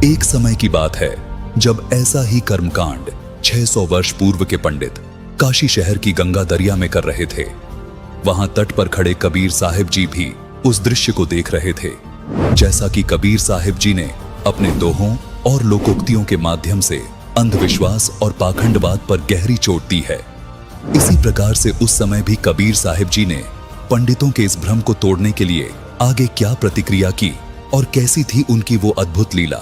एक समय की बात है जब ऐसा ही कर्मकांड 600 वर्ष पूर्व के पंडित काशी शहर की गंगा दरिया में कर रहे थे। वहां तट पर खड़े कबीर साहिब जी भी उस दृश्य को देख रहे थे। जैसा कि कबीर साहिब जी ने अपने दोहों और लोकोक्तियों के माध्यम से अंधविश्वास और पाखंडवाद पर गहरी चोट दी है, इसी प्रकार से उस समय भी कबीर साहिब जी ने पंडितों के इस भ्रम को तोड़ने के लिए आगे क्या प्रतिक्रिया की और कैसी थी उनकी वो अद्भुत लीला,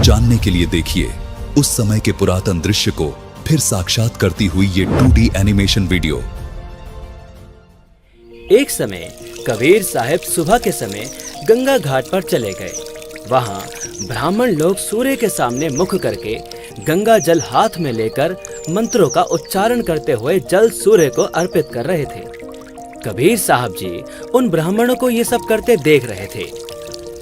जानने के लिए देखिए उस समय के पुरातन दृश्य को फिर साक्षात करती हुई ये 2D एनिमेशन वीडियो। एक समय कबीर साहब सुबह के समय गंगा घाट पर चले गए। वहां ब्राह्मण लोग सूर्य के सामने मुख करके गंगा जल हाथ में लेकर मंत्रों का उच्चारण करते हुए जल सूर्य को अर्पित कर रहे थे। कबीर साहब जी उन ब्राह्मणों को ये सब करते देख रहे थे।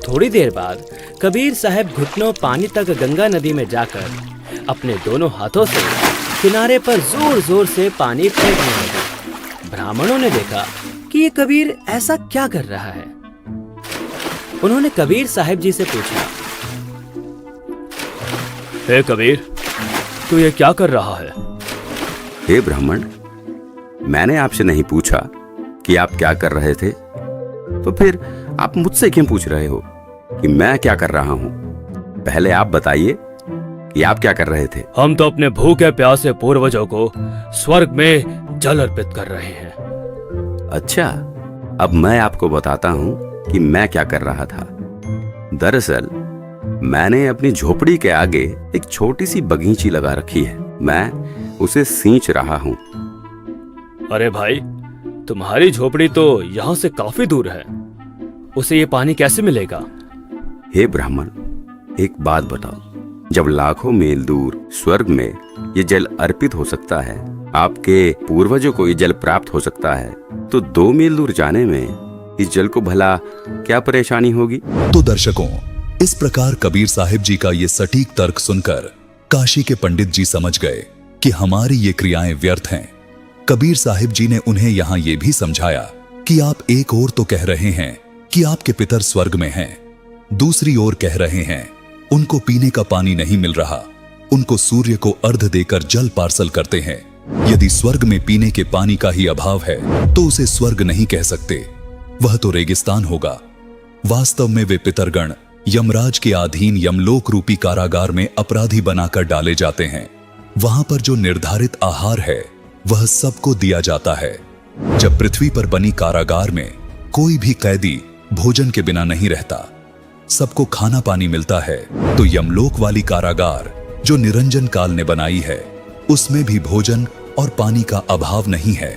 थोड़ी देर बाद कबीर साहब घुटनों पानी तक गंगा नदी में जाकर अपने दोनों हाथों से किनारे पर जोर जोर से पानी फेंकने लगे। ब्राह्मणों ने देखा कि ये कबीर ऐसा क्या कर रहा है। उन्होंने कबीर साहब जी से पूछा, हे कबीर, तू ये क्या कर रहा है? हे ब्राह्मण, मैंने आपसे नहीं पूछा कि आप क्या कर रहे थे, तो फिर आप मुझसे क्यों पूछ रहे हो कि मैं क्या कर रहा हूँ? पहले आप बताइए कि आप क्या कर रहे थे। हम तो अपने भूखे प्यासे पूर्वजों को स्वर्ग में जल अर्पित कर रहे हैं। अच्छा, अब मैं आपको बताता हूँ कि मैं क्या कर रहा था। दरअसल मैंने अपनी झोपड़ी के आगे एक छोटी सी बगीची लगा रखी है। मैं उसे सींच रहा हूँ। अरे भाई, तुम्हारी झोपड़ी तो यहाँ से काफी दूर है, उसे ये पानी कैसे मिलेगा? हे ब्राह्मण, एक बात बताओ, जब लाखों मील दूर स्वर्ग में ये जल अर्पित हो सकता है, आपके पूर्वजों को ये जल प्राप्त हो सकता है, तो 2 मील दूर जाने में इस जल को भला क्या परेशानी होगी? तो दर्शकों, इस प्रकार कबीर साहिब जी का ये सटीक तर्क सुनकर काशी के पंडित जी समझ गए कि हमारी ये क्रियाएं व्यर्थ हैं। कबीर साहिब जी ने उन्हें यहाँ ये भी समझाया कि आप एक ओर तो कह रहे हैं कि आपके पितर स्वर्ग में हैं, दूसरी ओर कह रहे हैं उनको पीने का पानी नहीं मिल रहा, उनको सूर्य को अर्घ देकर जल पार्सल करते हैं। यदि स्वर्ग में पीने के पानी का ही अभाव है तो उसे स्वर्ग नहीं कह सकते, वह तो रेगिस्तान होगा। वास्तव में वे पितरगण यमराज के अधीन यमलोक रूपी कारागार में अपराधी बनाकर डाले जाते हैं। वहां पर जो निर्धारित आहार है वह सबको दिया जाता है। जब पृथ्वी पर बनी कारागार में कोई भी कैदी भोजन के बिना नहीं रहता, सबको खाना पानी मिलता है, तो यमलोक वाली कारागार जो निरंजन काल ने बनाई है उसमें भी भोजन और पानी का अभाव नहीं है।